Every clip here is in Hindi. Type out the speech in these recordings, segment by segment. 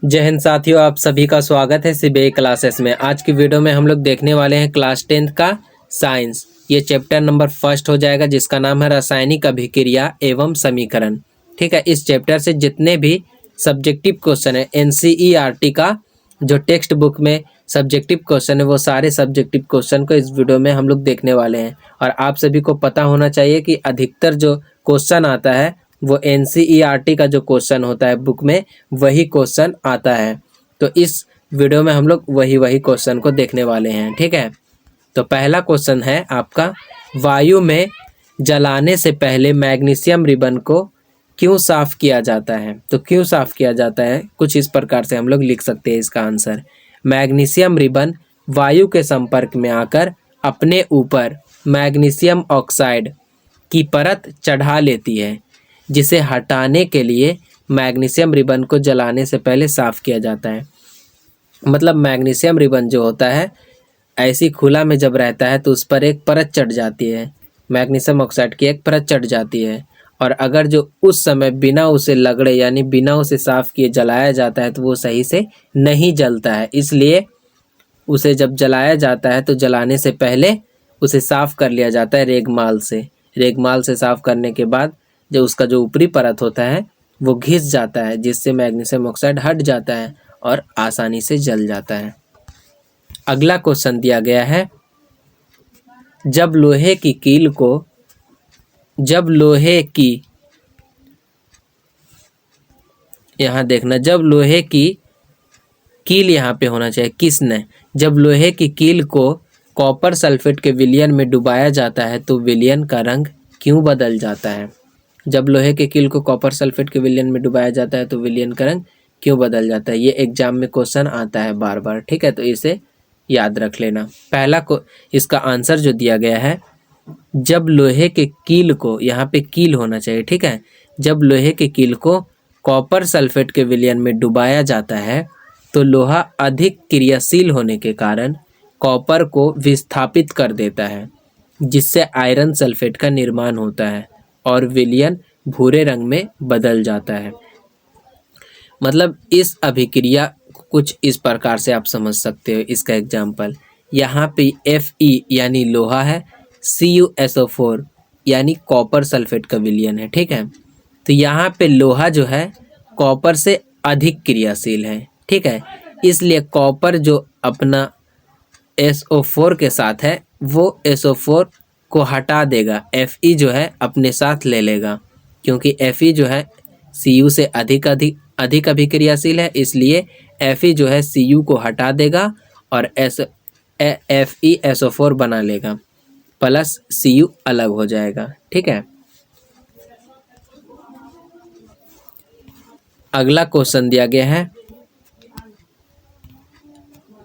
जय हिंद साथियों, आप सभी का स्वागत है सीबीआई क्लासेस में। आज की वीडियो में हम लोग देखने वाले हैं क्लास 10th का साइंस। ये चैप्टर नंबर फर्स्ट हो जाएगा जिसका नाम है रासायनिक अभिक्रिया एवं समीकरण। ठीक है, इस चैप्टर से जितने भी सब्जेक्टिव क्वेश्चन है एनसीईआरटी का जो टेक्स्ट बुक में सब्जेक्टिव क्वेश्चन है वो सारे सब्जेक्टिव क्वेश्चन को इस वीडियो में हम लोग देखने वाले हैं। और आप सभी को पता होना चाहिए कि अधिकतर जो क्वेश्चन आता है वो एनसीईआरटी का जो क्वेश्चन होता है बुक में वही क्वेश्चन आता है। तो इस वीडियो में हम लोग वही क्वेश्चन को देखने वाले हैं। ठीक है, तो पहला क्वेश्चन है आपका, वायु में जलाने से पहले मैग्नीशियम रिबन को क्यों साफ किया जाता है? तो क्यों साफ किया जाता है कुछ इस प्रकार से हम लोग लिख सकते हैं इसका आंसर। मैग्नीशियम रिबन वायु के संपर्क में आकर अपने ऊपर मैग्नीशियम ऑक्साइड की परत चढ़ा लेती है, जिसे हटाने के लिए मैग्नीशियम रिबन को जलाने से पहले साफ किया जाता है। मतलब मैग्नीशियम रिबन जो होता है ऐसी खुला में जब रहता है तो उस पर एक परत चढ़ जाती है, मैग्नीशियम ऑक्साइड की एक परत चढ़ जाती है। और अगर जो उस समय बिना उसे लगड़े यानी बिना उसे साफ किए जलाया जाता है तो वो सही से नहीं जलता है। इसलिए उसे जब जलाया जाता है तो जलाने से पहले उसे साफ कर लिया जाता है रेगमाल से। रेगमाल से साफ करने के बाद जो उसका जो ऊपरी परत होता है वो घिस जाता है, जिससे मैग्नीशियम ऑक्साइड हट जाता है और आसानी से जल जाता है। अगला क्वेश्चन दिया गया है, जब लोहे की यहाँ देखना, जब लोहे की कील यहाँ पे होना चाहिए किसने, जब लोहे की कील को कॉपर सल्फेट के विलयन में डुबाया जाता है तो विलयन का रंग क्यों बदल जाता है? जब लोहे के कील को कॉपर सल्फेट के विलयन में डुबाया जाता है तो विलयन का रंग क्यों बदल जाता है? ये एग्जाम में क्वेश्चन आता है बार बार। ठीक है, तो इसे याद रख लेना। पहला को इसका आंसर जो दिया गया है, जब लोहे के कील को, यहाँ पे कील होना चाहिए। ठीक है, जब लोहे के कील को कॉपर सल्फेट के विलयन में डुबाया जाता है तो लोहा अधिक क्रियाशील होने के कारण कॉपर को विस्थापित कर देता है, जिससे आयरन सल्फेट का निर्माण होता है और विलयन भूरे रंग में बदल जाता है। मतलब इस अभिक्रिया कुछ इस प्रकार से आप समझ सकते हो। इसका एग्जाम्पल यहाँ पे Fe यानी लोहा है, CuSO4 यानी कॉपर सल्फेट का विलयन है। ठीक है, तो यहाँ पे लोहा जो है कॉपर से अधिक क्रियाशील है। ठीक है, इसलिए कॉपर जो अपना SO4 के साथ है वो SO4 को हटा देगा, Fe जो है अपने साथ ले लेगा, क्योंकि Fe जो है Cu से अधिक अभिक्रियाशील है, इसलिए Fe जो है Cu को हटा देगा और FeSO4 बना लेगा, प्लस Cu अलग हो जाएगा। ठीक है, अगला क्वेश्चन दिया गया है,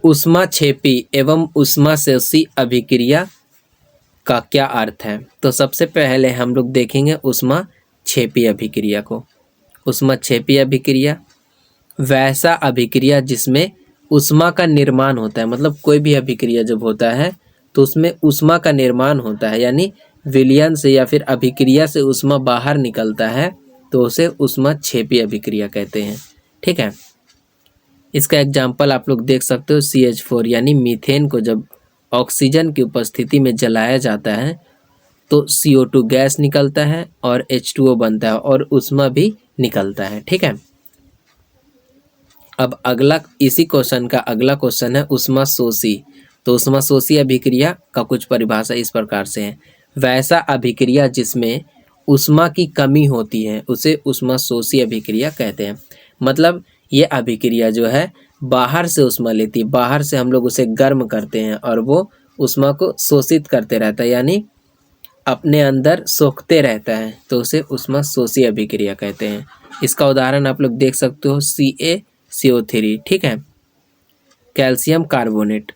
ऊष्माक्षेपी एवं ऊष्माशोषी अभिक्रिया का क्या अर्थ है? तो सबसे पहले हम लोग देखेंगे ऊष्माक्षेपी अभिक्रिया को। ऊष्माक्षेपी अभिक्रिया वैसा अभिक्रिया जिसमें ऊष्मा का निर्माण होता है। मतलब कोई भी अभिक्रिया जब होता है तो उसमें ऊष्मा का निर्माण होता है, यानी विलयन से या फिर अभिक्रिया से ऊष्मा बाहर निकलता है तो उसे ऊष्माक्षेपी अभिक्रिया कहते हैं। ठीक है, इसका एग्जाम्पल आप लोग देख सकते हो, CH4 यानी मीथेन को जब ऑक्सीजन की उपस्थिति में जलाया जाता है तो CO2 गैस निकलता है और H2O बनता है और ऊष्मा भी निकलता है। ठीक है, अब अगला इसी क्वेश्चन का अगला क्वेश्चन है ऊष्माशोषी। तो ऊष्माशोषी अभिक्रिया का कुछ परिभाषा इस प्रकार से है, वैसा अभिक्रिया जिसमें ऊष्मा की कमी होती है उसे ऊष्माशोषी अभिक्रिया कहते हैं। मतलब ये अभिक्रिया जो है बाहर से ऊष्मा लेती है, बाहर से हम लोग उसे गर्म करते हैं और वो ऊष्मा को शोषित करते रहता है, यानी अपने अंदर सोखते रहता है, तो उसे ऊष्माशोषी अभिक्रिया कहते हैं। इसका उदाहरण आप लोग देख सकते हो, CaCO3। ठीक है, कैल्शियम कार्बोनेट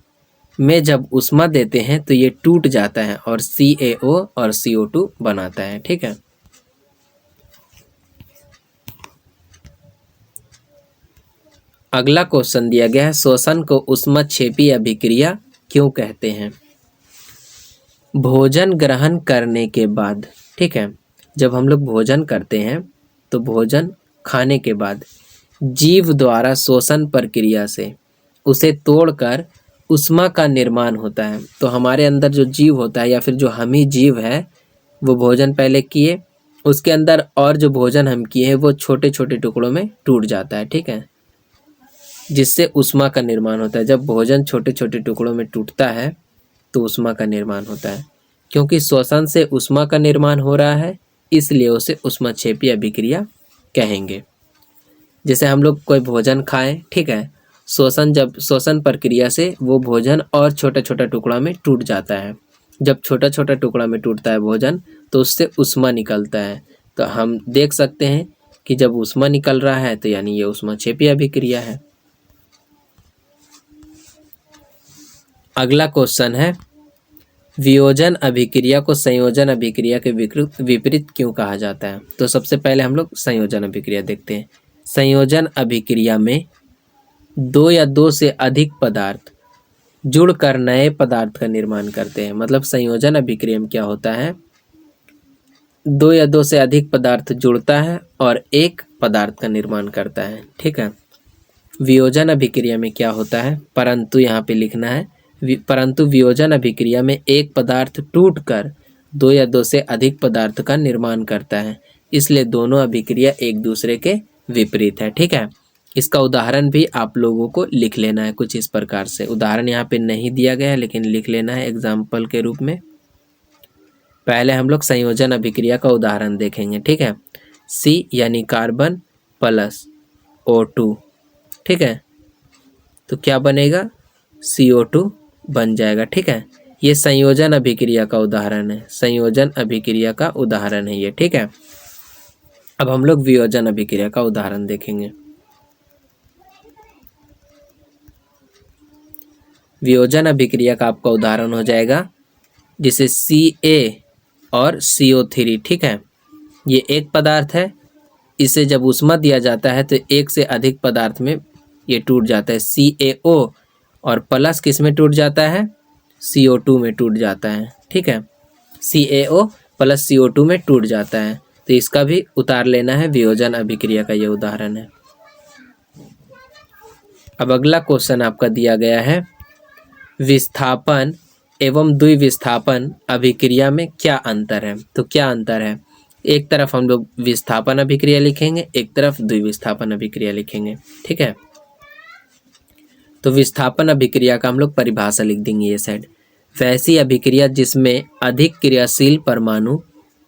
में जब ऊष्मा देते हैं तो ये टूट जाता है और CaO और CO2 बनाता है। ठीक है, अगला क्वेश्चन दिया गया है, शोषण को ऊष्माक्षेपी अभिक्रिया क्यों कहते हैं? भोजन ग्रहण करने के बाद, ठीक है, जब हम लोग भोजन करते हैं तो भोजन खाने के बाद जीव द्वारा शोषण प्रक्रिया से उसे तोड़कर ऊष्मा का निर्माण होता है। तो हमारे अंदर जो जीव होता है या फिर जो हम ही जीव है, वो भोजन पहले किए, उसके अंदर और जो भोजन हम किए हैं वो छोटे छोटे टुकड़ों में टूट जाता है, ठीक है, जिससे ऊष्मा का निर्माण होता है। जब भोजन छोटे छोटे टुकड़ों में टूटता है तो ऊष्मा का निर्माण होता है। क्योंकि शोषण से ऊष्मा का निर्माण हो रहा है, इसलिए उसे ऊष्माक्षेपी अभिक्रिया कहेंगे। जैसे हम लोग कोई भोजन खाएं, ठीक है, जब शोषण प्रक्रिया से वो भोजन और छोटा छोटा टुकड़ा में टूट जाता है। जब छोटा छोटा टुकड़ा में टूटता है भोजन तो उससे ऊष्मा निकलता है। तो हम देख सकते हैं कि जब ऊष्मा निकल रहा है तो यानी ये ऊष्माक्षेपी अभिक्रिया है। अगला क्वेश्चन है, वियोजन अभिक्रिया को संयोजन अभिक्रिया के विपरीत क्यों कहा जाता है? तो सबसे पहले हम लोग संयोजन अभिक्रिया देखते हैं। संयोजन अभिक्रिया में दो या दो से अधिक पदार्थ जुड़कर नए पदार्थ का निर्माण करते हैं। मतलब संयोजन अभिक्रिया में क्या होता है, दो या दो से अधिक पदार्थ जुड़ता है और एक पदार्थ का निर्माण करता है, ठीक है। वियोजन अभिक्रिया में क्या होता है, परंतु यहाँ पे लिखना है परंतु वियोजन अभिक्रिया में एक पदार्थ टूटकर दो या दो से अधिक पदार्थ का निर्माण करता है, इसलिए दोनों अभिक्रिया एक दूसरे के विपरीत है, ठीक है। इसका उदाहरण भी आप लोगों को लिख लेना है कुछ इस प्रकार से। उदाहरण यहाँ पे नहीं दिया गया है लेकिन लिख लेना है एग्जाम्पल के रूप में। पहले हम लोग संयोजन अभिक्रिया का उदाहरण देखेंगे, ठीक है। C यानी कार्बन प्लस O2, ठीक है, तो क्या बनेगा, CO2 बन जाएगा, ठीक है। ये संयोजन अभिक्रिया का उदाहरण है, संयोजन अभिक्रिया का उदाहरण है ये, ठीक है। अब हम लोग वियोजन अभिक्रिया का उदाहरण देखेंगे। वियोजन अभिक्रिया का आपका उदाहरण हो जाएगा जिसे Ca और CO3, ठीक है, ये एक पदार्थ है, इसे जब ऊष्मा दिया जाता है तो एक से अधिक पदार्थ में ये टूट जाता है। CaO और प्लस किस में टूट जाता है, CO2 में टूट जाता है, ठीक है, CaO प्लस CO2 में टूट जाता है। तो इसका भी उतार लेना है, वियोजन अभिक्रिया का ये उदाहरण है। अब अगला क्वेश्चन आपका दिया गया है, विस्थापन एवं द्विविस्थापन अभिक्रिया में क्या अंतर है? तो क्या अंतर है, एक तरफ हम लोग विस्थापन अभिक्रिया लिखेंगे, एक तरफ द्विविस्थापन अभिक्रिया लिखेंगे, ठीक है। तो विस्थापन अभिक्रिया का हम लोग परिभाषा लिख देंगे ये साइड, वैसी अभिक्रिया जिसमें अधिक क्रियाशील परमाणु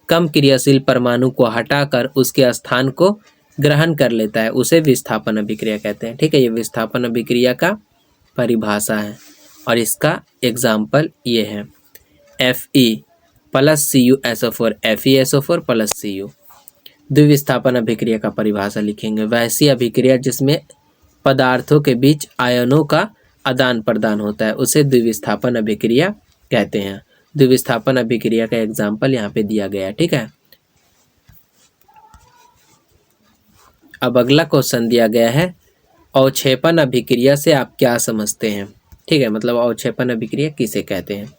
कम क्रियाशील परमाणु को हटाकर उसके स्थान को ग्रहण कर लेता है, उसे विस्थापन अभिक्रिया कहते हैं, ठीक है। ये विस्थापन अभिक्रिया का परिभाषा है और इसका एग्जाम्पल ये है, Fe plus CuSO4 FeSO4 plus Cu। द्विविस्थापन अभिक्रिया का परिभाषा लिखेंगे, वैसी अभिक्रिया जिसमें पदार्थों के बीच आयनों का आदान प्रदान होता है, उसे द्विविस्थापन अभिक्रिया कहते हैं। द्विविस्थापन अभिक्रिया का एग्जाम्पल यहाँ पे दिया गया है, ठीक है। अब अगला क्वेश्चन दिया गया है, अवक्षेपण अभिक्रिया से आप क्या समझते हैं, ठीक है, मतलब अवक्षेपण अभिक्रिया किसे कहते हैं?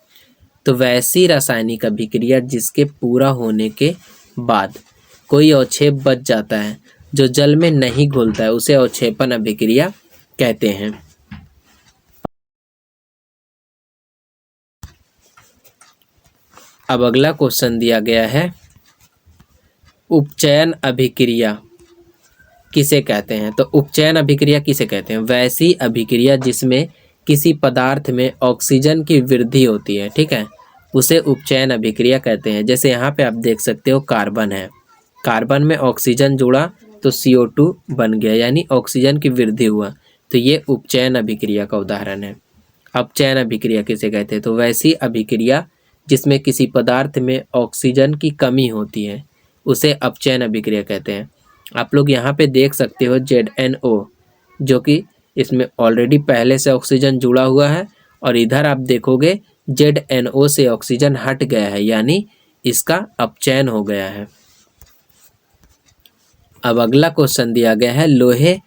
तो वैसी रासायनिक अभिक्रिया जिसके पूरा होने के बाद कोई अवक्षेप बच जाता है जो जल में नहीं घुलता है, उसे अवक्षेपण अभिक्रिया कहते हैं। अब अगला क्वेश्चन दिया गया है, उपचयन अभिक्रिया किसे कहते हैं? तो उपचयन अभिक्रिया किसे कहते हैं? वैसी अभिक्रिया जिसमें किसी पदार्थ में ऑक्सीजन की वृद्धि होती है, ठीक है, उसे उपचयन अभिक्रिया कहते हैं। जैसे यहाँ पे आप देख सकते हो कार्बन है, कार्बन में ऑक्सीजन जुड़ा तो CO2 बन गया, यानी ऑक्सीजन की वृद्धि हुआ, तो ये उपचयन अभिक्रिया का उदाहरण है। अपचयन अभिक्रिया किसे कहते हैं? तो वैसी अभिक्रिया जिसमें किसी पदार्थ में ऑक्सीजन की कमी होती है, उसे अपचयन अभिक्रिया कहते हैं। आप लोग यहाँ पे देख सकते हो ZNO, जो कि इसमें ऑलरेडी पहले से ऑक्सीजन जुड़ा हुआ है, और इधर आप देखोगे ZNO से ऑक्सीजन हट गया है, यानी इसका अपचयन हो गया है। अब अगला क्वेश्चन दिया गया है, लोहे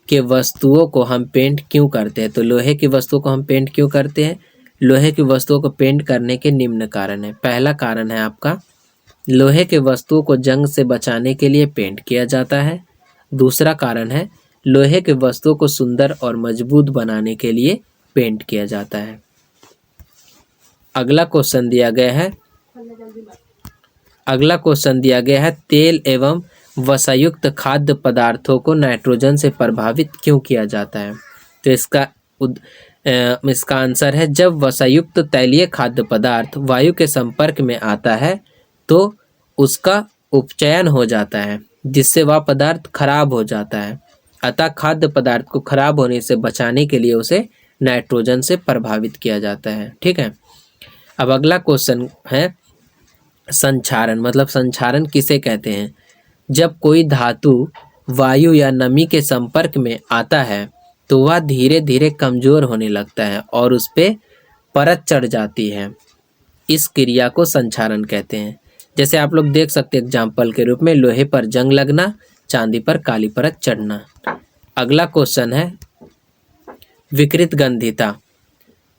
के वस्तुओं को हम पेंट क्यों करते हैं? तो लोहे की वस्तुओं को हम पेंट क्यों करते हैं? लोहे की वस्तुओं को पेंट करने के निम्न कारण है। पहला कारण है आपका, लोहे के वस्तुओं को जंग से बचाने के लिए पेंट किया जाता है। दूसरा कारण है लोहे के वस्तुओं को सुंदर और मजबूत बनाने के लिए पेंट किया जाता है। अगला क्वेश्चन दिया गया है तेल एवं वसायुक्त खाद्य पदार्थों को नाइट्रोजन से प्रभावित क्यों किया जाता है। तो इसका आंसर है जब वसायुक्त तैलीय खाद्य पदार्थ वायु के संपर्क में आता है तो उसका उपचयन हो जाता है, जिससे वह पदार्थ खराब हो जाता है। अतः खाद्य पदार्थ को खराब होने से बचाने के लिए उसे नाइट्रोजन से प्रभावित किया जाता है। ठीक है। अब अगला क्वेश्चन है संक्षारण, मतलब संक्षारण किसे कहते हैं। जब कोई धातु वायु या नमी के संपर्क में आता है तो वह धीरे धीरे कमजोर होने लगता है और उस पे परत चढ़ जाती है। इस क्रिया को संक्षारण कहते हैं। जैसे आप लोग देख सकते हैं एग्जाम्पल के रूप में लोहे पर जंग लगना, चांदी पर काली परत चढ़ना। अगला क्वेश्चन है विकृत गंधिता।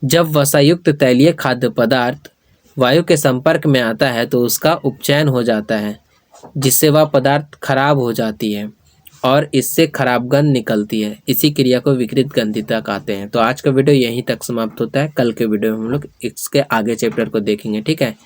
जब वसायुक्त तैलीय खाद्य पदार्थ वायु के संपर्क में आता है तो उसका उपचयन हो जाता है, जिससे वह पदार्थ खराब हो जाती है और इससे खराब गंध निकलती है। इसी क्रिया को विकृत गंधिता कहते हैं। तो आज का वीडियो यहीं तक समाप्त होता है। कल के वीडियो में हम लोग इसके आगे चैप्टर को देखेंगे। ठीक है।